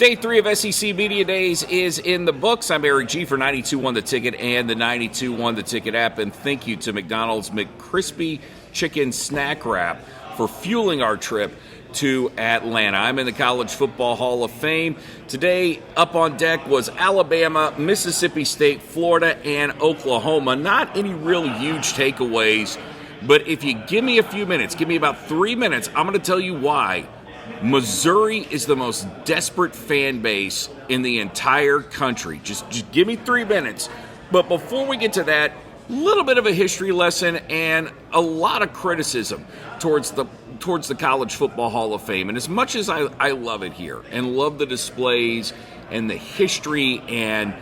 Day 3 of SEC Media Days is in the books. I'm Erik G for 92.1 The Ticket and the 92.1 The Ticket app. And thank you to McDonald's McCrispy Chicken Snack Wrap for fueling our trip to Atlanta. I'm in the College Football Hall of Fame. Today, up on deck was Alabama, Mississippi State, Florida, and Oklahoma. Not any real huge takeaways, but if you give me a few minutes, give me about 3 minutes, I'm going to tell you why Missouri is the most desperate fan base in the entire country. Just give me 3 minutes. But before we get to that, a little bit of a history lesson and a lot of criticism towards the College Football Hall of Fame. And as much as I love it here and love the displays and the history and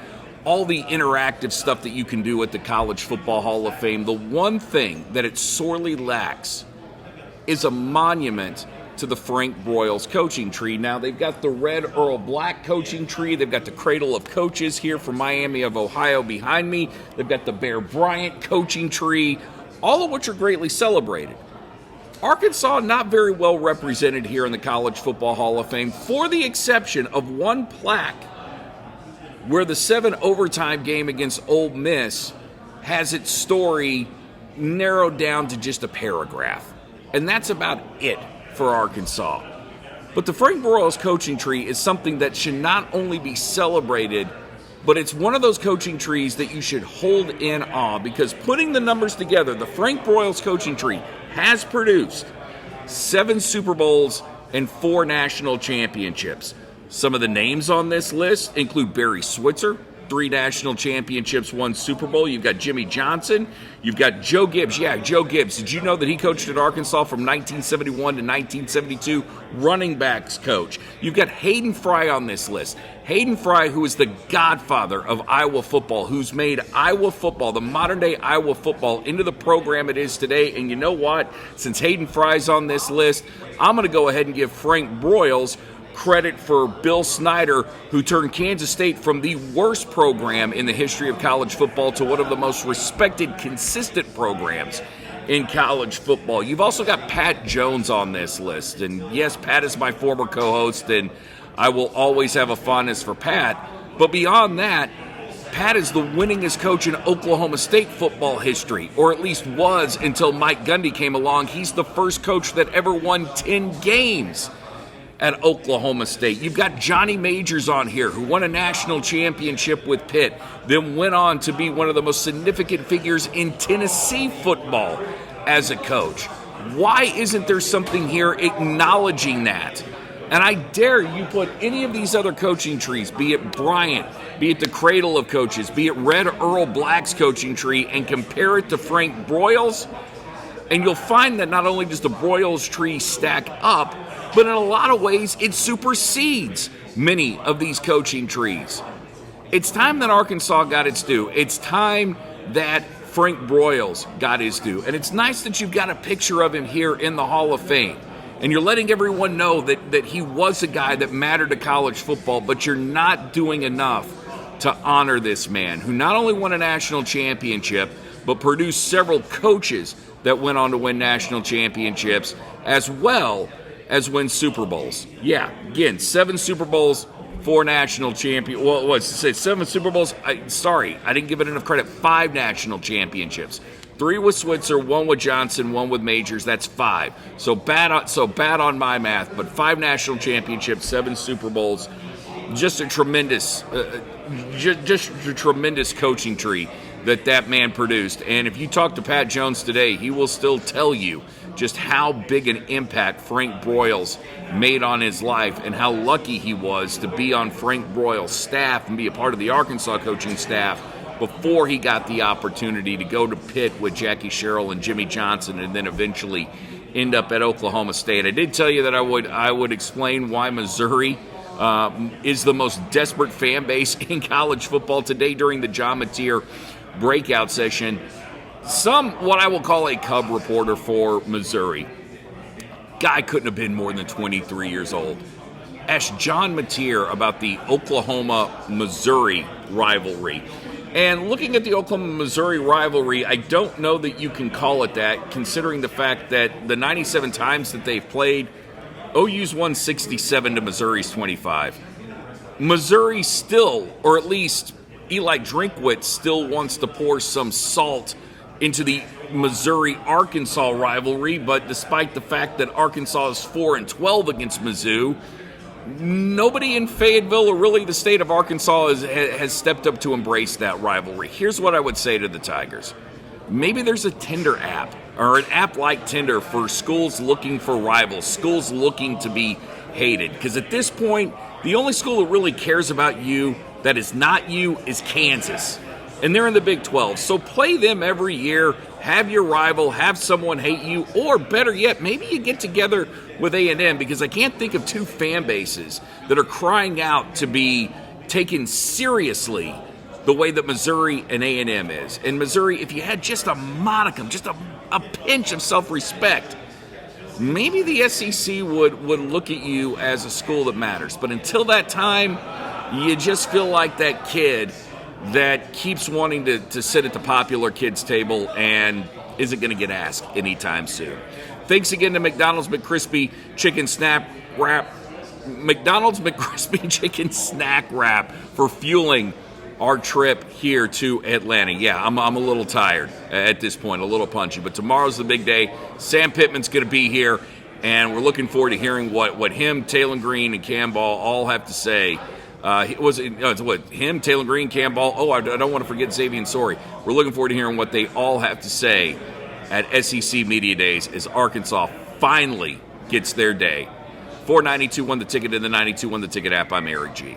all the interactive stuff that you can do at the College Football Hall of Fame, the one thing that it sorely lacks is a monument to the Frank Broyles coaching tree. Now, they've got the red Earl Black coaching tree. They've got the Cradle of Coaches here from Miami of Ohio behind me. They've got the Bear Bryant coaching tree, all of which are greatly celebrated. Arkansas not very well represented here in the College Football Hall of Fame, for the exception of one plaque where the 7 overtime game against Ole Miss has its story narrowed down to just a paragraph. And that's about it for Arkansas. But the Frank Broyles coaching tree is something that should not only be celebrated, but it's one of those coaching trees that you should hold in awe, because putting the numbers together, the Frank Broyles coaching tree has produced 7 Super Bowls and 4 national championships. Some of the names on this list include Barry Switzer, 3 national championships, 1 Super Bowl. You've got Jimmy Johnson. You've got Joe Gibbs. Yeah, Joe Gibbs. Did you know that he coached at Arkansas from 1971 to 1972? Running backs coach. You've got Hayden Fry on this list. Hayden Fry, who is the godfather of Iowa football, who's made Iowa football, the modern-day Iowa football, into the program it is today. And you know what? Since Hayden Fry's on this list, I'm going to go ahead and give Frank Broyles credit for Bill Snyder, who turned Kansas State from the worst program in the history of college football to one of the most respected, consistent programs in college football. You've also got Pat Jones on this list. And yes, Pat is my former co-host, and I will always have a fondness for Pat. But beyond that, Pat is the winningest coach in Oklahoma State football history, or at least was until Mike Gundy came along. He's the first coach that ever won 10 games at Oklahoma State. You've got Johnny Majors on here, who won a national championship with Pitt, then went on to be one of the most significant figures in Tennessee football as a coach. Why isn't there something here acknowledging that? And I dare you put any of these other coaching trees, be it Bryant, be it the Cradle of Coaches, be it Red Earl Black's coaching tree, and compare it to Frank Broyles, and you'll find that not only does the Broyles tree stack up, but in a lot of ways, it supersedes many of these coaching trees. It's time that Arkansas got its due. It's time that Frank Broyles got his due. And it's nice that you've got a picture of him here in the Hall of Fame. And you're letting everyone know that he was a guy that mattered to college football, but you're not doing enough to honor this man, who not only won a national championship, but produced several coaches that went on to win national championships, as well as win Super Bowls. Yeah, again, 7 Super Bowls, 4 national champions. Well, what's it say? 7 Super Bowls? I didn't give it enough credit. 5 national championships. 3 with Switzer, 1 with Johnson, 1 with Majors. That's 5. So bad on my math, but 5 national championships, 7 Super Bowls. Just a tremendous coaching tree that man produced. And if you talk to Pat Jones today, he will still tell you just how big an impact Frank Broyles made on his life and how lucky he was to be on Frank Broyles' staff and be a part of the Arkansas coaching staff before he got the opportunity to go to Pitt with Jackie Sherrill and Jimmy Johnson, and then eventually end up at Oklahoma State. I did tell you that I would explain why Missouri is the most desperate fan base in college football today during the John Mateer breakout session. What I will call a cub reporter for Missouri, guy couldn't have been more than 23 years old, asked John Mateer about the Oklahoma-Missouri rivalry. And looking at the Oklahoma-Missouri rivalry, I don't know that you can call it that, considering the fact that the 97 times that they've played, OU's won 67 to Missouri's 25. Missouri still, or at least Eli Drinkwitz still wants to pour some salt into the Missouri-Arkansas rivalry, but despite the fact that Arkansas is 4-12 against Mizzou, nobody in Fayetteville or really the state of Arkansas has stepped up to embrace that rivalry. Here's what I would say to the Tigers. Maybe there's a Tinder app or an app like Tinder for schools looking for rivals, schools looking to be hated. Because at this point, the only school that really cares about you that is not you is Kansas. And they're in the Big 12. So play them every year, have your rival, have someone hate you, or better yet, maybe you get together with A&M, because I can't think of two fan bases that are crying out to be taken seriously the way that Missouri and A&M is. In Missouri, if you had just a modicum, just a pinch of self-respect, maybe the SEC would look at you as a school that matters. But until that time, you just feel like that kid that keeps wanting to sit at the popular kids table and isn't going to get asked anytime soon. Thanks again to McDonald's McCrispy Chicken Snack Wrap. McDonald's McCrispy Chicken Snack Wrap for fueling our trip here to Atlanta. Yeah, I'm a little tired at this point, a little punchy, but tomorrow's the big day. Sam Pittman's going to be here, and we're looking forward to hearing what him, Taylor Green, and Cam Ball all have to say. Him, Taylor Green, Cam Ball. Oh, I don't want to forget Xavier Sorey. We're looking forward to hearing what they all have to say at SEC Media Days as Arkansas finally gets their day. 492 won the ticket in the 92 won the ticket app. I'm Erik G.